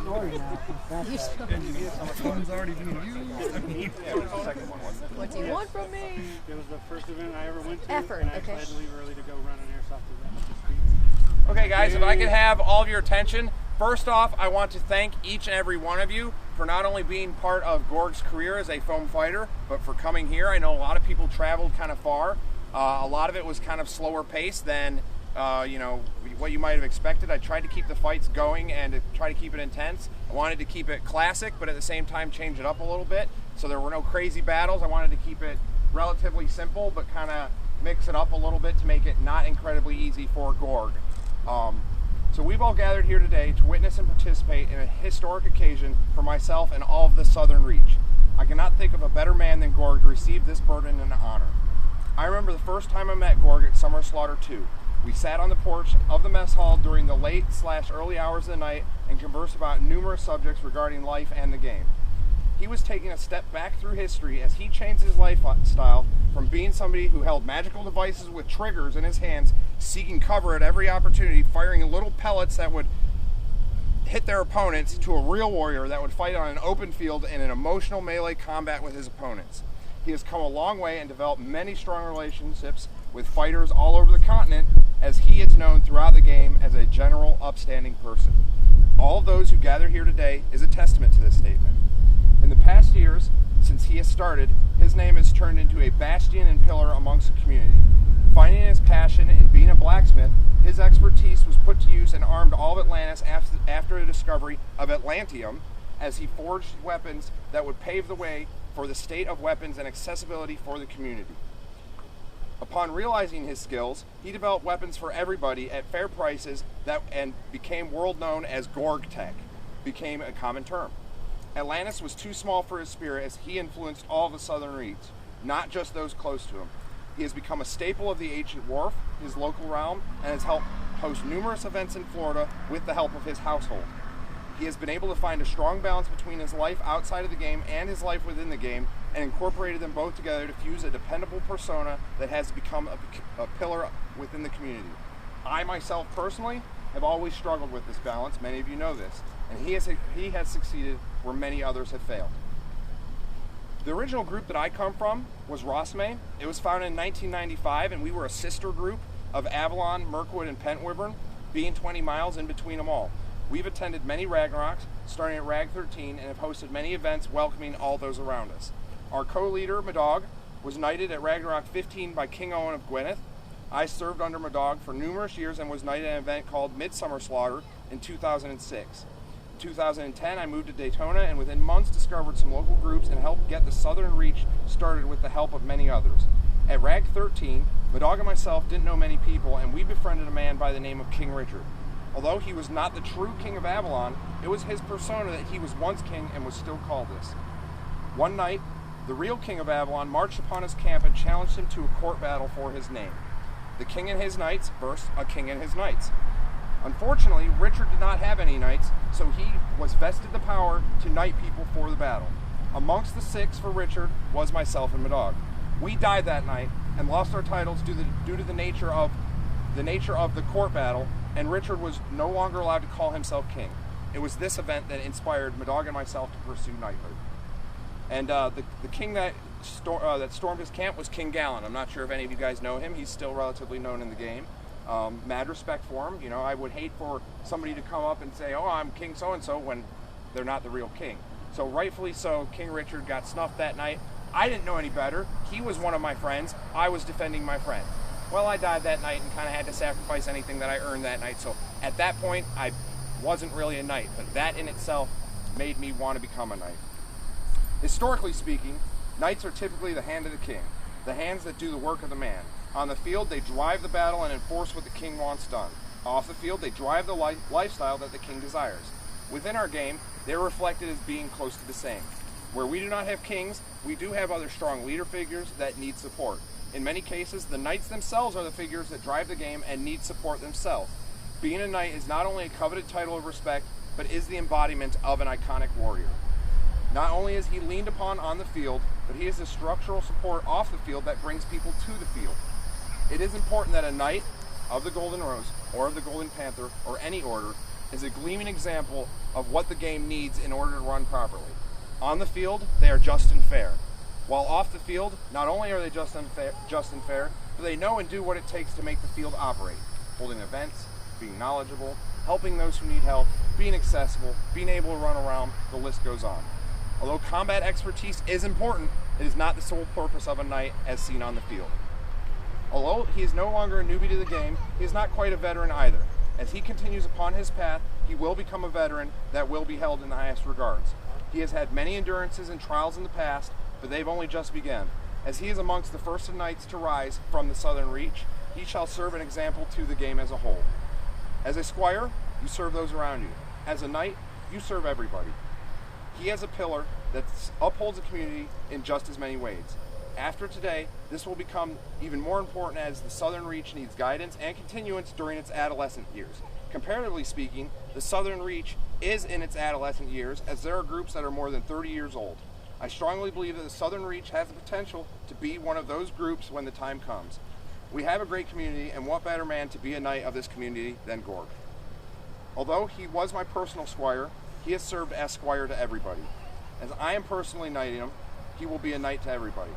story now. Phone's already being used. What do you want from me? It was the first event I ever went to. Effort, and I okay. had to leave early to go run an airsoft event with the streets. Okay, guys, if I could have all of your attention. First off, I want to thank each and every one of you for not only being part of Gorg's career as a foam fighter, but for coming here. I know a lot of people traveled kind of far. A lot of it was kind of slower paced than what you might have expected. I tried to keep the fights going and to try to keep it intense. I wanted to keep it classic, but at the same time change it up a little bit. So there were no crazy battles. I wanted to keep it relatively simple, but kind of mix it up a little bit to make it not incredibly easy for Gorg. So we've all gathered here today to witness and participate in a historic occasion for myself and all of the Southern Reach. I cannot think of a better man than Gorg to receive this burden and honor. I remember the first time I met Gorg at Summer Slaughter 2. We sat on the porch of the mess hall during the late/early hours of the night and conversed about numerous subjects regarding life and the game. He was taking a step back through history as he changed his lifestyle from being somebody who held magical devices with triggers in his hands, seeking cover at every opportunity, firing little pellets that would hit their opponents, to a real warrior that would fight on an open field in an emotional melee combat with his opponents. He has come a long way and developed many strong relationships with fighters all over the continent, as he is known throughout the game as a general, upstanding person. All of those who gather here today is a testament to this statement. In the past years, since he has started, his name has turned into a bastion and pillar amongst the community. Finding his passion in being a blacksmith, his expertise was put to use and armed all of Atlantis after the discovery of Atlantium, as he forged weapons that would pave the way for the state of weapons and accessibility for the community. Upon realizing his skills, he developed weapons for everybody at fair prices and became world known as Gorg Tech, became a common term. Atlantis was too small for his spirit as he influenced all of the Southern Reach, not just those close to him. He has become a staple of the ancient wharf, his local realm, and has helped host numerous events in Florida with the help of his household. He has been able to find a strong balance between his life outside of the game and his life within the game, and incorporated them both together to fuse a dependable persona that has become a pillar within the community. I myself personally have always struggled with this balance. Many of you know this, and he has succeeded where many others have failed. The original group that I come from was Rossmay. It was founded in 1995, and we were a sister group of Avalon, Mirkwood, and Pentwyvern, being 20 miles in between them all. We've attended many Ragnaroks, starting at Rag 13, and have hosted many events welcoming all those around us. Our co-leader, Madog, was knighted at Ragnarok 15 by King Owen of Gwynedd. I served under Madog for numerous years and was knighted at an event called Midsummer Slaughter in 2006. In 2010, I moved to Daytona and within months discovered some local groups and helped get the Southern Reach started with the help of many others. At Rag 13, Madog and myself didn't know many people, and we befriended a man by the name of King Richard. Although he was not the true king of Avalon, it was his persona that he was once king and was still called this. One night, the real king of Avalon marched upon his camp and challenged him to a court battle for his name. The king and his knights versus a king and his knights. Unfortunately, Richard did not have any knights, so he was vested the power to knight people for the battle. Amongst the 6 for Richard was myself and Madog. We died that night and lost our titles due to the nature of the court battle, and Richard was no longer allowed to call himself king. It was this event that inspired Madog and myself to pursue knighthood. And the king that stormed his camp was King Gallen. I'm not sure if any of you guys know him. He's still relatively known in the game. Mad respect for him. You know, I would hate for somebody to come up and say, "Oh, I'm King so-and-so," when they're not the real king. So rightfully so, King Richard got snuffed that night. I didn't know any better. He was one of my friends. I was defending my friend. Well, I died that night and kind of had to sacrifice anything that I earned that night. So at that point, I wasn't really a knight, but that in itself made me want to become a knight. Historically speaking, knights are typically the hand of the king, the hands that do the work of the man. On the field, they drive the battle and enforce what the king wants done. Off the field, they drive the lifestyle that the king desires. Within our game, they're reflected as being close to the same. Where we do not have kings, we do have other strong leader figures that need support. In many cases, the knights themselves are the figures that drive the game and need support themselves. Being a knight is not only a coveted title of respect, but is the embodiment of an iconic warrior. Not only is he leaned upon on the field, but he is the structural support off the field that brings people to the field. It is important that a knight of the Golden Rose, or of the Golden Panther, or any order, is a gleaming example of what the game needs in order to run properly. On the field, they are just and fair. While off the field, not only are they just and fair, but they know and do what it takes to make the field operate. Holding events, being knowledgeable, helping those who need help, being accessible, being able to run around, the list goes on. Although combat expertise is important, it is not the sole purpose of a knight as seen on the field. Although he is no longer a newbie to the game, he is not quite a veteran either. As he continues upon his path, he will become a veteran that will be held in the highest regards. He has had many endurances and trials in the past, but they've only just begun. As he is amongst the first of knights to rise from the Southern Reach, he shall serve an example to the game as a whole. As a squire, you serve those around you. As a knight, you serve everybody. He is a pillar that upholds the community in just as many ways. After today, this will become even more important as the Southern Reach needs guidance and continuance during its adolescent years. Comparatively speaking, the Southern Reach is in its adolescent years, as there are groups that are more than 30 years old. I strongly believe that the Southern Reach has the potential to be one of those groups when the time comes. We have a great community, and what better man to be a knight of this community than Gorg? Although he was my personal squire, he has served as squire to everybody. As I am personally knighting him, he will be a knight to everybody.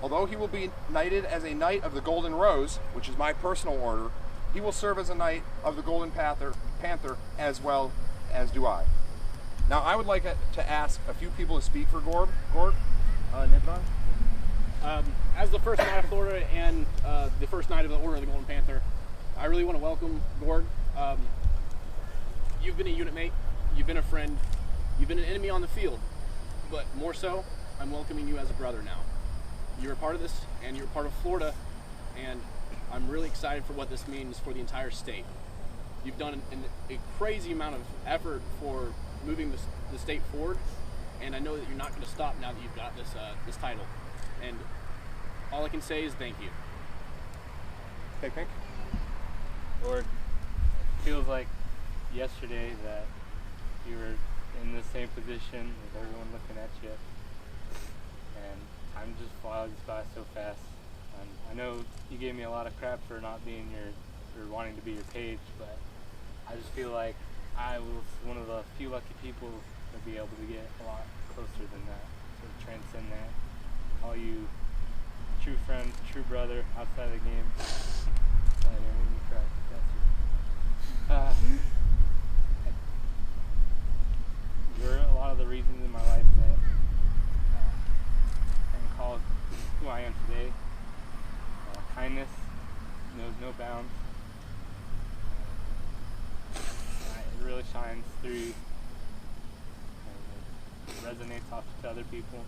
Although he will be knighted as a knight of the Golden Rose, which is my personal order, he will serve as a knight of the Golden Panther as well as do I. Now I would like to ask a few people to speak for Gorg. Nibban? As the first knight of Florida and the first knight of the Order of the Golden Panther, I really want to welcome Gorg. You've been a unit mate, you've been a friend, you've been an enemy on the field, but more so, I'm welcoming you as a brother now. You're a part of this, and you're a part of Florida, and I'm really excited for what this means for the entire state. You've done a crazy amount of effort for moving the state forward, and I know that you're not going to stop now that you've got this title. And all I can say is thank you. Okay, Pink. Or it feels like yesterday that you were in the same position with everyone looking at you, and time just flies by so fast. And I know you gave me a lot of crap for not being or wanting to be your page, but I just feel like I was one of the few lucky people to be able to get a lot closer than that, to transcend that. All you true friend, true brother outside the game. I don't make me cry. That's you. You're a lot of the reasons in my life that I can call who I am today. Kindness knows no bounds. It really shines through. It resonates off to other people.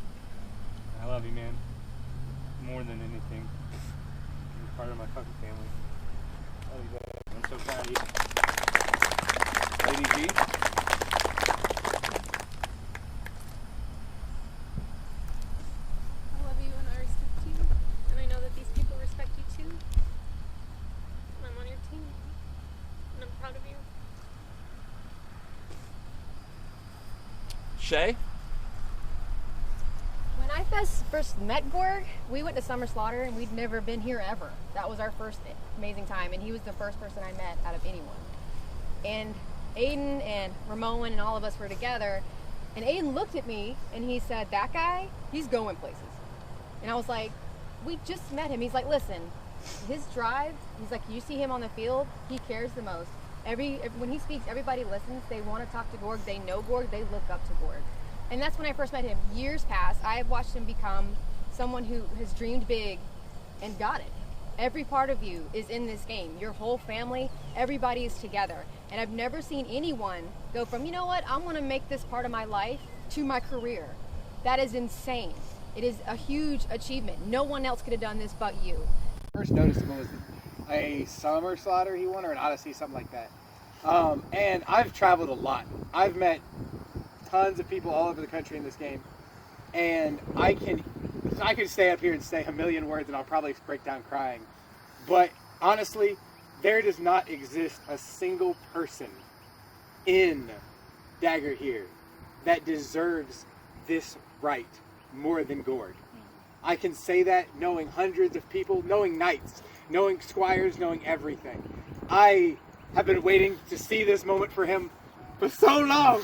I love you, man. More than anything. You're part of my fucking family. Love you, bro. I'm so proud of you. Lady G. I love you and I respect you. And I know that these people respect you too. And I'm on your team. And I'm proud of you. Shay. When I first met Gorg, we went to Summer Slaughter and we'd never been here ever. That was our first amazing time, and he was the first person I met out of anyone. And Aiden and Ramon and all of us were together, and Aiden looked at me and he said, "That guy, he's going places." And I was like, "We just met him." He's like, "Listen, his drive," he's like, "you see him on the field, he cares the most. When he speaks, everybody listens. They want to talk to Gorg. They know Gorg. They look up to Gorg." And that's when I first met him. Years past, I have watched him become someone who has dreamed big and got it. Every part of you is in this game. Your whole family, everybody is together. And I've never seen anyone go from, you know what, I want to make this part of my life, to my career. That is insane. It is a huge achievement. No one else could have done this but you. First noticed him was a Summer Slaughter he won, or an Odyssey, something like that. And I've traveled a lot. I've met tons of people all over the country in this game, and I could stay up here and say a million words and I'll probably break down crying, but honestly, there does not exist a single person in Dagger here that deserves this right more than Gorg. I can say that knowing hundreds of people, knowing knights, knowing squires, knowing everything. I have been waiting to see this moment for him for so long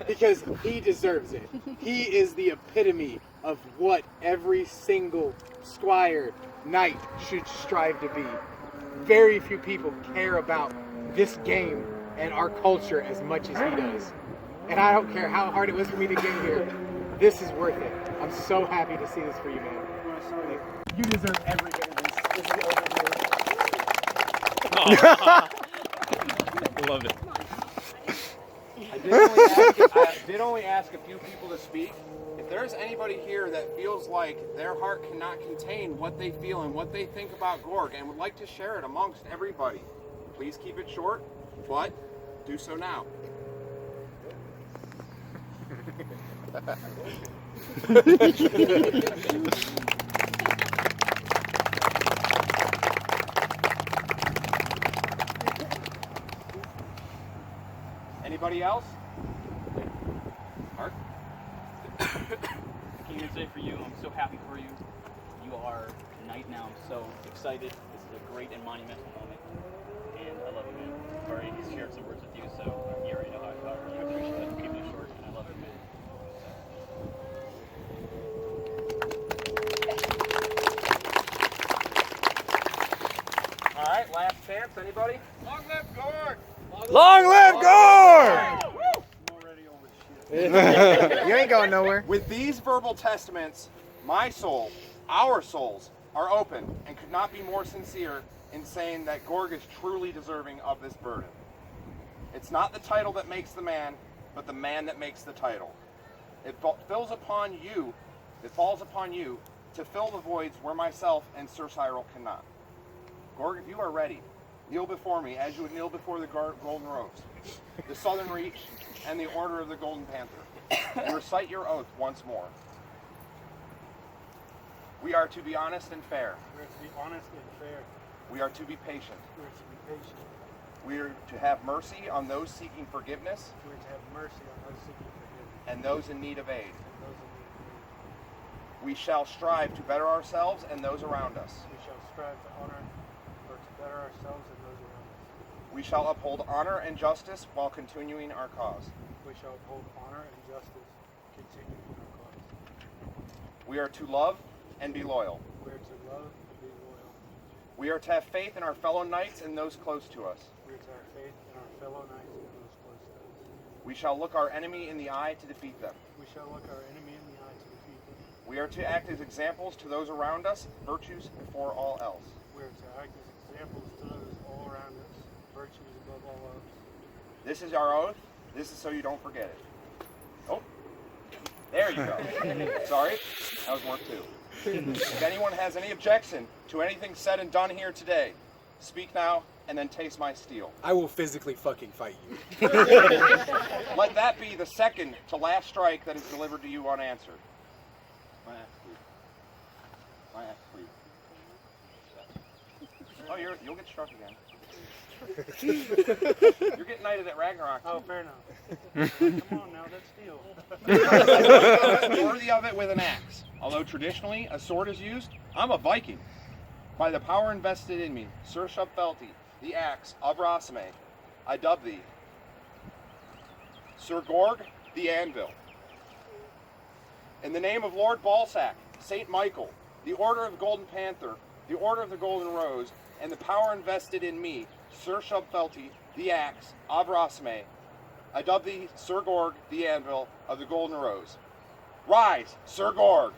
because he deserves it. He is the epitome of what every single squire knight should strive to be. Very few people care about this game and our culture as much as he does. And I don't care how hard it was for me to get here. This is worth it. I'm so happy to see this for you, man. You deserve every bit of this. This is over. Love it. I did only ask a few people to speak. If there's anybody here that feels like their heart cannot contain what they feel and what they think about Gorg and would like to share it amongst everybody, please keep it short, but do so now. Anybody else? Mark? I came here today for you. I'm so happy for you. You are a knight now. I'm so excited. This is a great and monumental moment. And I love you, man. I've already shared some words with you, so you already know how I felt. You appreciate it. Keep it short, and I love you, man. All right, last chance. Anybody? Long live Gorg! Long live Gorg! You ain't going nowhere. With these verbal testaments, my soul, our souls, are open and could not be more sincere in saying that Gorg is truly deserving of this burden. It's not the title that makes the man, but the man that makes the title. It falls upon you to fill the voids where myself and Sir Cyril cannot. Gorg, if you are ready, kneel before me as you would kneel before the Golden Rose, the Southern Reach, and the Order of the Golden Panther, and recite your oath once more. We are to be honest and fair. We are to be honest and fair. We are to be patient. We are to be patient. We are to have mercy on those seeking forgiveness We are to have mercy on those seeking forgiveness and those in need of aid. and those in need of aid. We shall strive to better ourselves and those around us. We shall strive to honor or to better ourselves and those around us. We shall uphold honor and justice while continuing our cause. We shall uphold honor and justice, continuing our cause. We are to love and be loyal. We are to love and be loyal. We are to have faith in our fellow knights and those close to us. We are to have faith in our fellow knights and those close to us. We shall look our enemy in the eye to defeat them. We shall look our enemy in the eye to defeat them. We are to act as examples to those around us, virtues before all else. We are to act as examples to those all around us, virtues above all else. This is our oath. This is so you don't forget it. Oh, there you go. Sorry, that was work too. If anyone has any objection to anything said and done here today, speak now and then taste my steel. I will physically fucking fight you. Let that be the second to last strike that is delivered to you unanswered. My axe, please. Oh, you'll get struck again. You're getting knighted at Ragnarok. Oh, fair enough. Come on now, that's steel. Worthy of it with an axe. Although traditionally a sword is used, I'm a Viking. By the power invested in me, Sir Shubfelti, the axe of Rosame, I dub thee. Sir Gorg, the anvil. In the name of Lord Balsac, Saint Michael, the Order of the Golden Panther, the Order of the Golden Rose, and the power invested in me, Sir Shubfelti, the axe of Rosame, I dub thee Sir Gorg, the anvil of the Golden Rose. Rise, Sir Gorg!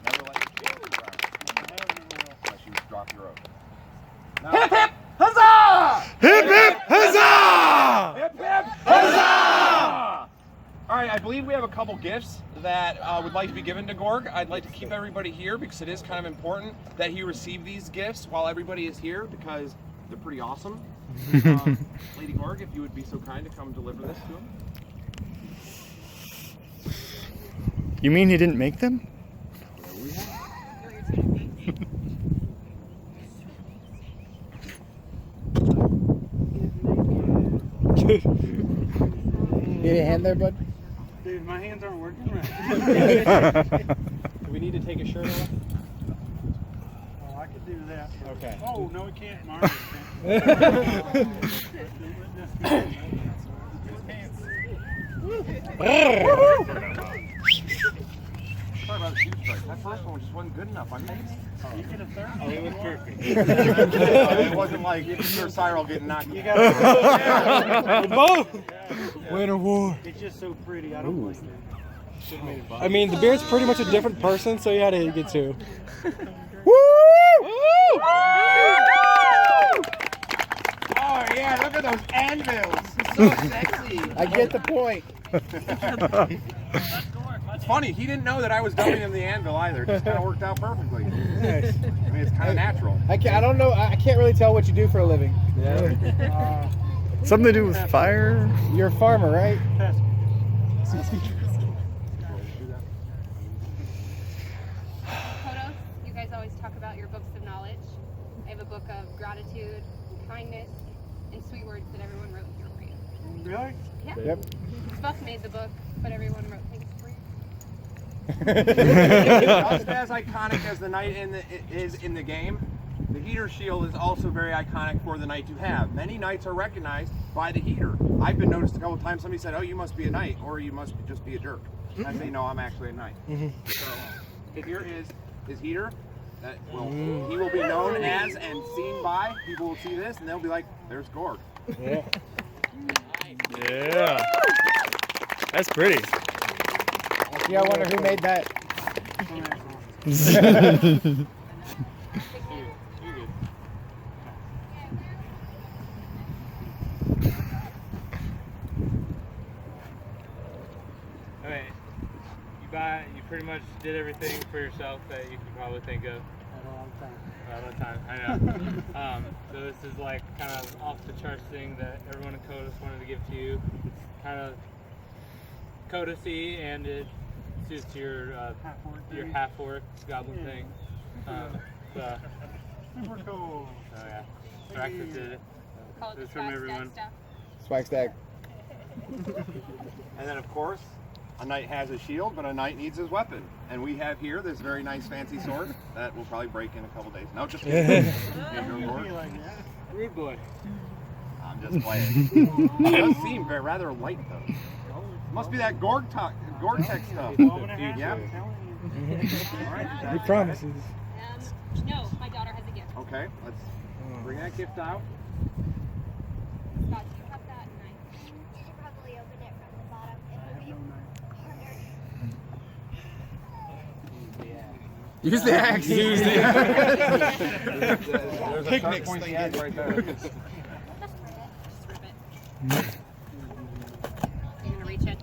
Never let your feelings around. Unless you drop your oath. Now, hip hip huzzah! Hip hip huzzah! Hip hip huzzah! All right, I believe we have a couple gifts that would like to be given to Gorg. I'd like to keep everybody here because it is kind of important that he receive these gifts while everybody is here because they're pretty awesome. Lady Gorg, if you would be so kind to come deliver this to him. You mean he didn't make them? Thank you. there, bud? Dude, my hands aren't working right. Do we need to take a shirt off? Oh, I could do that. Okay. Oh, no, we can't. Mario can't. Sorry about the shoe strike. That first one just wasn't good enough. I made it. You get a third? Oh, it was perfect. It wasn't like your Cyril getting knocked. You got Both. Yeah. Winter war. It's just so pretty. I don't like that. I mean, the beard's pretty much a different person, so you had to get two. Woo! Oh yeah, look at those anvils. So sexy. I get the point. It's funny, he didn't know that I was dumping him the anvil either. It just kind of worked out perfectly. Nice. I mean, it's kind of natural. I don't know. I can't really tell what you do for a living. Something to do with fire? You're a farmer, right? Photos, you guys always talk about your books of knowledge. I have a book of gratitude, kindness, and sweet words that everyone wrote here for you. Really? Yeah. Yep. Buck made the book, but everyone wrote things for you. Just as iconic as the knight is in the game, the heater shield is also very iconic for the knight to have. Many knights are recognized by the heater. I've been noticed a couple of times. Somebody said, "Oh, you must be a knight, or you must just be a jerk." And I say, "No, I'm actually a knight." So, here is his heater. He will be known as and seen by. People will see this, and they'll be like, "There's Gorg." Yeah. Yeah. That's pretty. Yeah, I wonder who made that. Okay. You pretty much did everything for yourself that you could probably think of. At a long time. All the time, I know. So this is like kind of off the charts thing that everyone in CODIS wanted to give to you. It's kind of CODIS-y, and it suits your half-orc goblin thing. So, Super cool. oh yeah, Praxis did it. Call it It's the from swag everyone. stack Swag stack. And then, of course, a knight has a shield, but a knight needs his weapon. And we have here this very nice fancy sword that will probably break in a couple days. No, just kidding. Here you go, Gorg. Rude boy. I'm just playing. It does seem rather light, though. Must be that Gore-Tex stuff. Yeah. All right. He promises. No, my daughter has a gift. Okay, let's bring that gift out. Scott, do you have that knife? You should probably open it from the bottom. It would be harder. Use the axe. Use the axe. There's a sharp pointy edge right there. Just rip it. You're gonna reach it.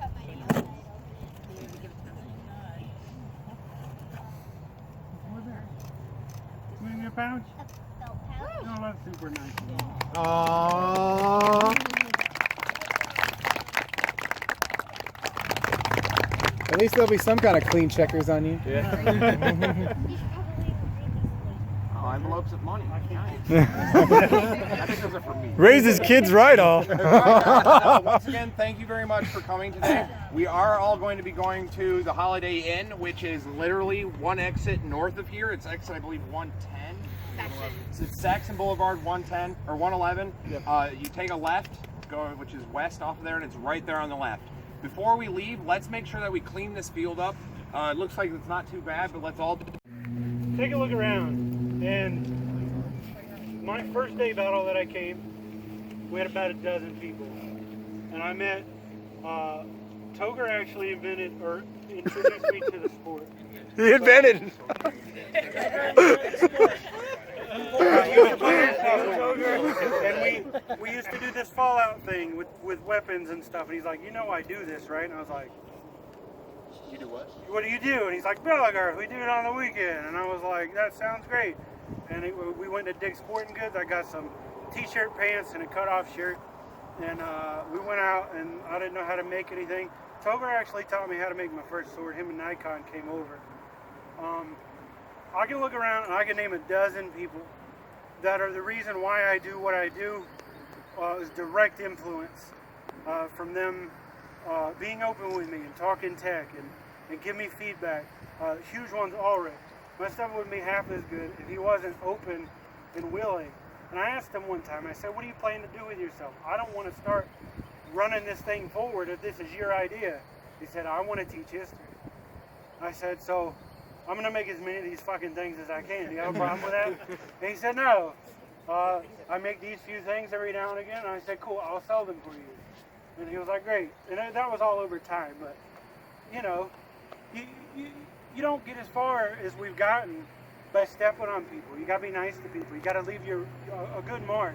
Give me a pouch. Oh, that's super nice. Aww. At least there'll be some kind of clean checkers on you. Oh, envelopes of money. I think those are for me. Raise his kids right off. Once again, thank you very much for coming today. We are all going to be going to the Holiday Inn, which is literally one exit north of here. It's exit, I believe, 110. It's Saxon Boulevard 110 or 111. You take a left, which is west off of there, and it's right there on the left. Before we leave, let's make sure that we clean this field up. It looks like it's not too bad, but let's all Take a look around. And my first day battle that I came, we had about a dozen people. And I met, Toger actually invented or introduced me to the sport. He invented. And we used to do this Fallout thing with weapons and stuff. And he's like, you know I do this, right? And I was like, You do what? what do you do? And he's like, Bellegarth, we do it on the weekend. And I was like, that sounds great. And we went to Dick's Sporting Goods. I got some t-shirt, pants, and a cutoff shirt. And we went out, and I didn't know how to make anything. Toger actually taught me how to make my first sword. Him and Nikon came over. I can look around, and I can name a dozen people that are the reason why I do what I do. Is direct influence from them being open with me and talking tech and give me feedback. Huge one's Ulrich. My stuff wouldn't be half as good if he wasn't open and willing. And I asked him one time, I said, what are you planning to do with yourself? I don't want to start running this thing forward if this is your idea. He said, I want to teach history. I said, so I'm going to make as many of these fucking things as I can. Do you have a problem with that? And he said, no. I make these few things every now and again. And I said, cool, I'll sell them for you. And he was like, great. And that was all over time. But, you know, you don't get as far as we've gotten by stepping on people. You got to be nice to people. You got to leave a good mark.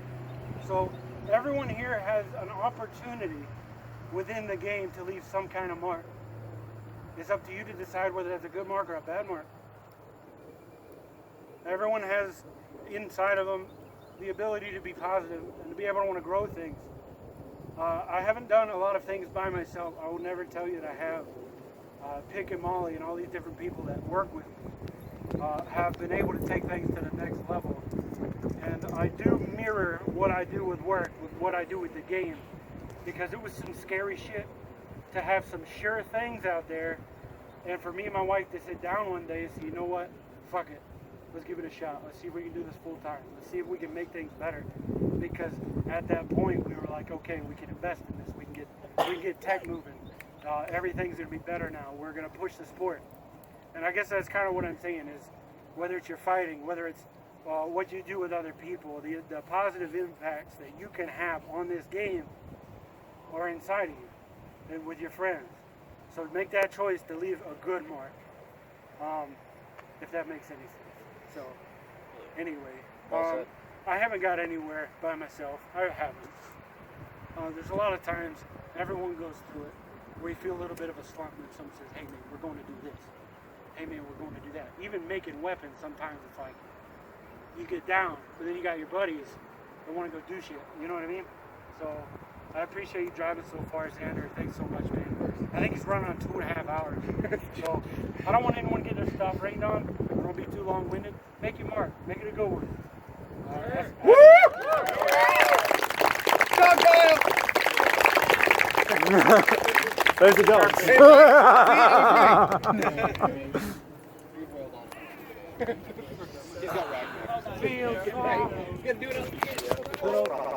So everyone here has an opportunity within the game to leave some kind of mark. It's up to you to decide whether that's a good mark or a bad mark. Everyone has inside of them the ability to be positive and to be able to want to grow things. I haven't done a lot of things by myself. I will never tell you that I have. Pick and Molly and all these different people that work with me have been able to take things to the next level. And I do mirror what I do with work with what I do with the game, because it was some scary shit to have some sure things out there, and for me and my wife to sit down one day and say, you know what, fuck it, let's give it a shot. Let's see if we can do this full time. Let's see if we can make things better. Because at that point we were like, okay, we can invest in this. We can get tech moving. Everything's gonna be better now. We're gonna push the sport. And I guess that's kind of what I'm saying is, whether it's your fighting, whether it's what you do with other people, the positive impacts that you can have on this game or inside of you and with your friends. So make that choice to leave a good mark, if that makes any sense. So anyway, I haven't got anywhere by myself. I haven't. There's a lot of times everyone goes through it where you feel a little bit of a slump and someone says, hey man, we're going to do this. Hey man, we're going to do that. Even making weapons, sometimes it's like you get down, but then you got your buddies that want to go do shit. You know what I mean? So I appreciate you driving so far, Xander. Thanks so much, man. I think he's running on 2.5 hours. So I don't want anyone getting their stuff rained on. I don't want to be too long-winded. Make your mark. Make it a good one. Woo! Go, There's the dogs. He's got ragdoll. He's gonna do it on the